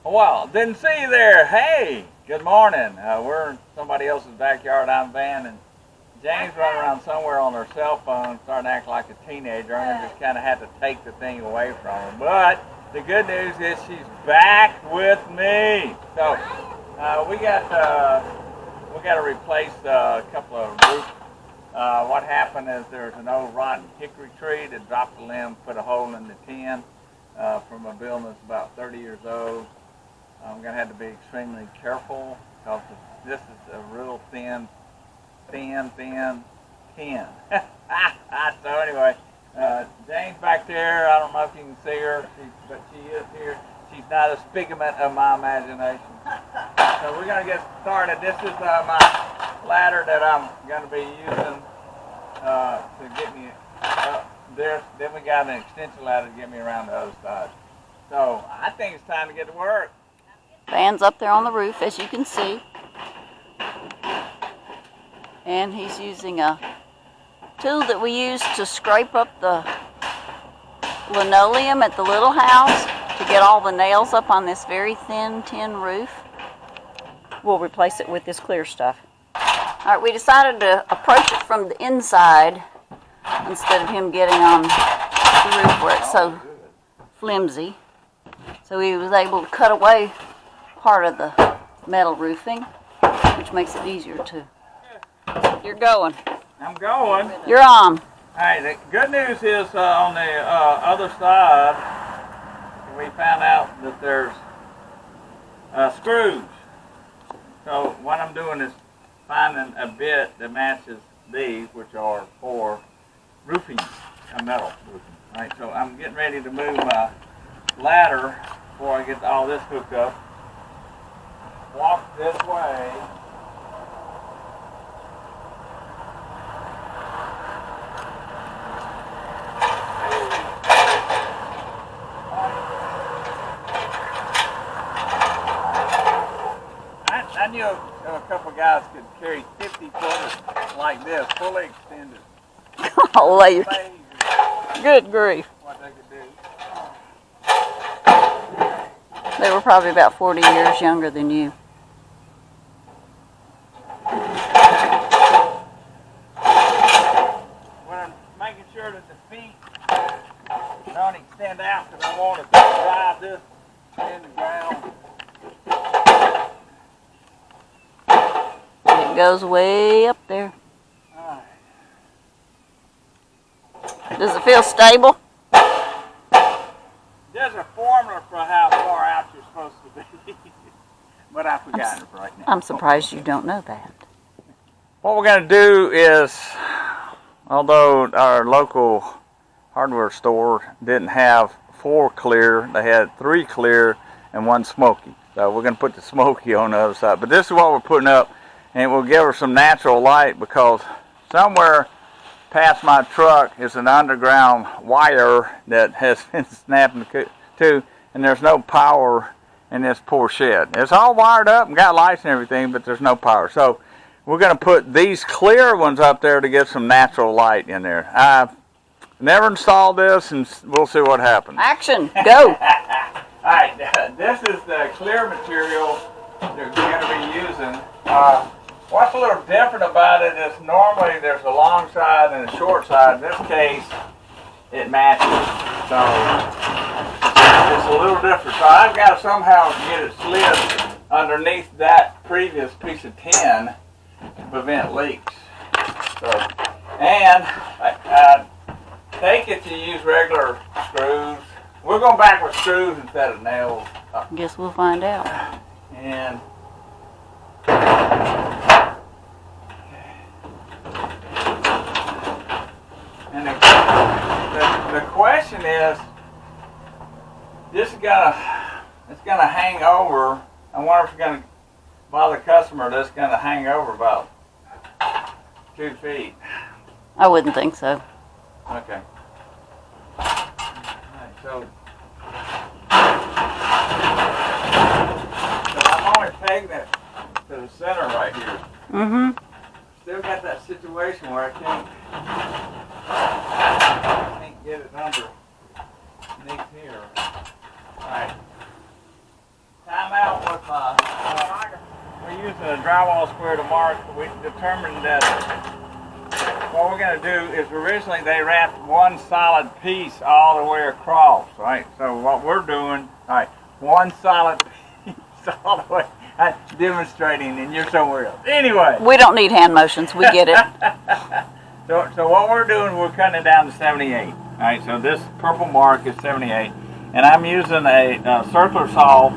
Well, didn't see you there. Hey, good morning. We're in somebody else's backyard. I'm Van, and Jane's running around somewhere on her cell phone, starting to act like a teenager, and I just kind of had to take the thing away from her. But the good news is she's back with me. So we got to replace a couple of roofs. What happened is there's an old rotten hickory tree that dropped a limb, put a hole in the tin from a building that's about 30 years old. I'm going to have to be extremely careful because this is a real thin tin. So anyway, Jane's back there. I don't know if you can see her, but she is here. She's not a figment of my imagination. So we're going to get started. This is my ladder that I'm going to be using to get me up there. Then we got an extension ladder to get me around the other side. So I think it's time to get to work. Van's up there on the roof, as you can see. And he's using a tool that we use to scrape up the linoleum at the little house to get all the nails up on this very thin tin roof. We'll replace it with this clear stuff. Alright, we decided to approach it from the inside instead of him getting on the roof where it's so flimsy. So he was able to cut away part of the metal roofing, which makes it easier to. You're going. I'm going. You're on. Alright, the good news is on the other side, we found out that there's screws. So what I'm doing is finding a bit that matches these, which are for roofing, metal roofing. Alright, so I'm getting ready to move my ladder before I get all this hooked up. Walk this way. I knew a couple of guys could carry 50 footers like this, fully extended. Oh, good grief. What they could do. They were probably about 40 years younger than you. When I'm making sure that the feet don't extend out, because I want to drive this in the ground. It goes way up there. Does it feel stable? There's a formula for how far out you're supposed to be, but I forgot it right now. I'm surprised you don't know that. What we're going to do is, although our local hardware store didn't have 4 clear, they had 3 clear and 1 smoky. So we're going to put the smoky on the other side. But this is what we're putting up, and it will give her some natural light because somewhere past my truck is an underground wire that has been snapping to, and there's no power in this poor shed. It's all wired up and got lights and everything, but there's no power. So we're going to put these clear ones up there to get some natural light in there. I've never installed this, and we'll see what happens. Action, go. Alright, this is the clear material that we're going to be using. What's a little different about it is normally there's a long side and a short side. In this case, it matches. So it's a little different. So I've got to somehow get it slid underneath that previous piece of tin to prevent leaks. So, and I take it to use regular screws. We're going back with screws instead of nails. Guess we'll find out. And the question is, this is it's gonna hang over. I wonder if it's gonna bother the customer. That's gonna hang over about 2 feet. I wouldn't think so. Okay. Alright, so I'm only pegging it to the center right here. Mm-hmm. Still got that situation where I can't get it underneath here. Alright. Time drywall square to mark, we determined that what we're going to do is originally they wrapped one solid piece all the way across, right? So what we're doing, all right, one solid piece all the way, demonstrating, and you're somewhere else. Anyway. We don't need hand motions. We get it. So what we're doing, we're cutting it down to 78. All right, so this purple mark is 78. And I'm using a circular saw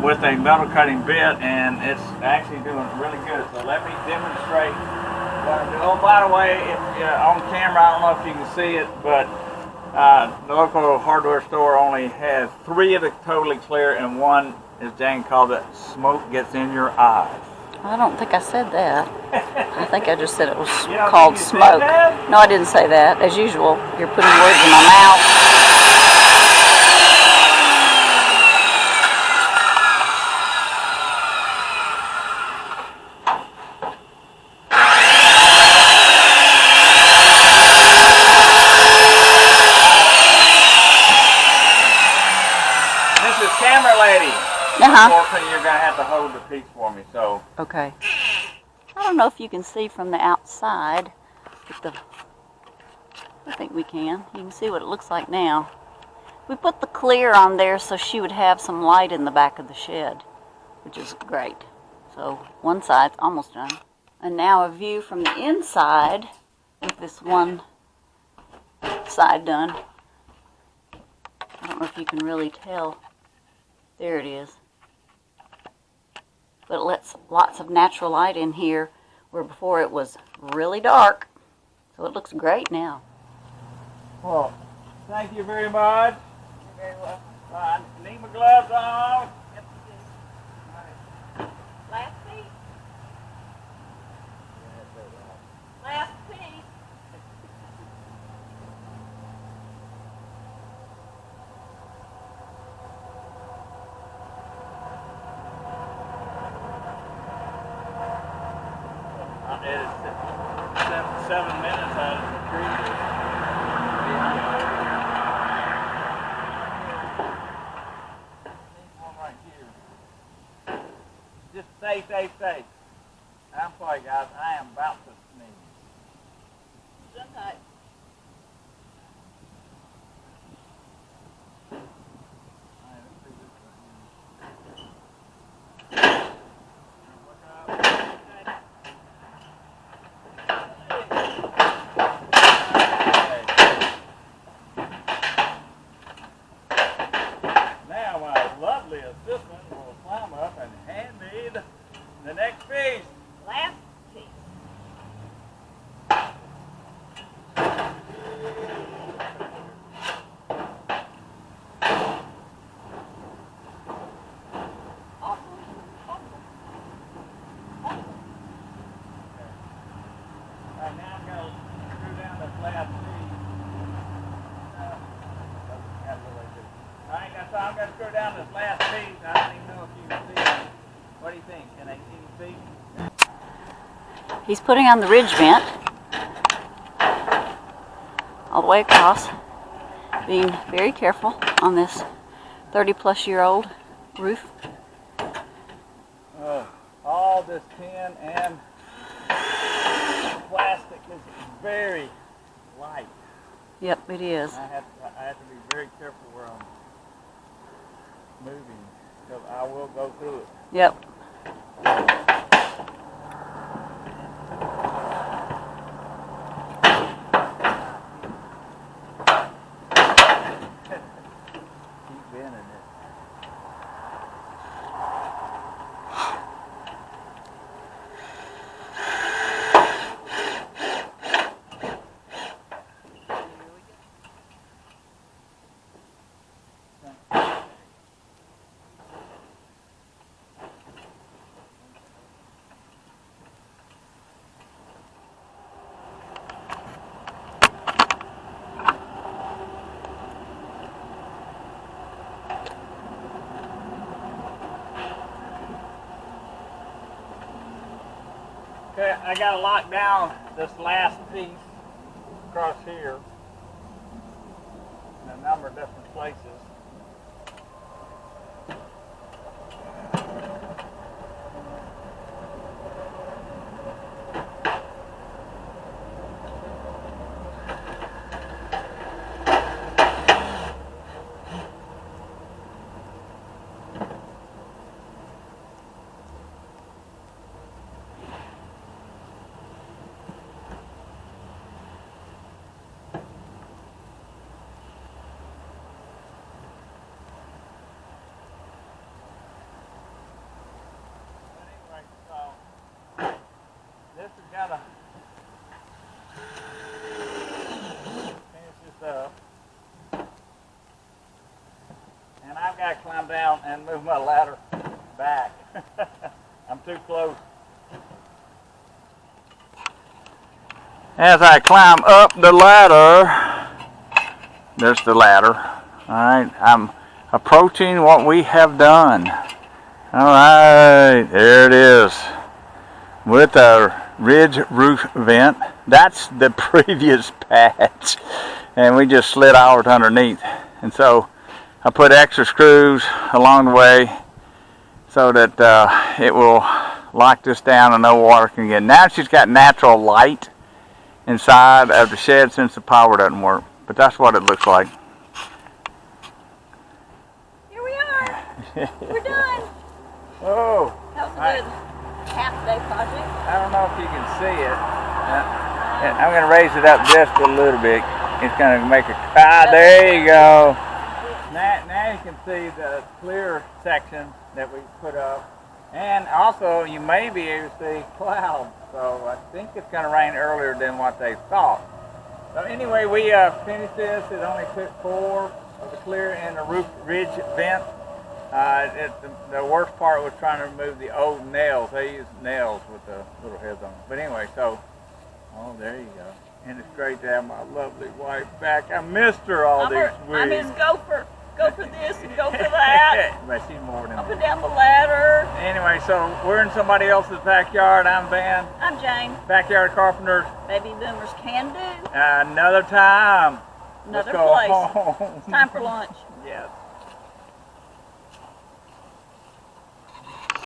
with a metal cutting bit, and it's actually doing really good. So let me demonstrate what I'm doing. Oh, by the way, on camera, I don't know if you can see it, but the local hardware store only has 3 of the totally clear, and one, as Jane called it, smoke gets in your eyes. I don't think I said that. I think I just said it was You don't called think you said smoke. that? No, I didn't say that. As usual, you're putting words in my mouth. This is camera lady. Unfortunately, you're going to have to hold the piece for me. So. Okay. I don't know if you can see from the outside, but I think we can. You can see what it looks like now. We put the clear on there so she would have some light in the back of the shed, which is great. So one side's almost done. And now a view from the inside with this one side done. I don't know if you can really tell. There it is. But it lets lots of natural light in here where before it was really dark. So it looks great now. Well, thank you very much. You're very welcome. I need my gloves on. Yep, you do. Last piece. Last piece. It's 7 minutes out of the tree. One right here. Just stay. I'm sorry, guys. I am about to sneeze. Sometimes. Assistant will climb up and hand me the next piece. Last piece. Alright, now I'm going to screw down this last piece. Alright, so I'm going to screw down this last piece. I don't even know if you can see it. What do you think? Can you see? He's putting on the ridge vent all the way across, being very careful on this 30-plus-year-old roof. All this tin and plastic is very light. Yep, it is. I have to be very careful where I'm moving because I will go through it. Yep. Keep bending it. Okay, I got to lock down this last piece across here in a number of different places. down and move my ladder back. I'm too close. As I climb up the ladder, there's the ladder. Alright, I'm approaching what we have done. Alright, there it is. With a ridge roof vent. That's the previous patch. And we just slid out underneath. And so I put extra screws along the way so that it will lock this down and no water can get in. Now she's got natural light inside of the shed since the power doesn't work. But that's what it looks like. Here we are. We're done. Oh. That was a good half-day project. I don't know if you can see it. I'm going to raise it up just a little bit. It's going to make a... there you go. Now you can see the clear section that we put up. And also, you may be able to see clouds. So I think it's going to rain earlier than what they thought. So anyway, we finished this. It only took 4 of the clear and the roof ridge vent. The worst part was trying to remove the old nails. They use nails with the little heads on them. But anyway, so, oh, there you go. And it's great to have my lovely wife back. I missed her all these weeks. I'm his gopher. Go for this and go for that. But she's more than up and down the ladder. Anyway, so we're in somebody else's backyard. I'm Van. I'm Jane. Backyard Carpenters. Baby boomers can do. Another time. Another Let's go place. home. It's time for lunch. Yes.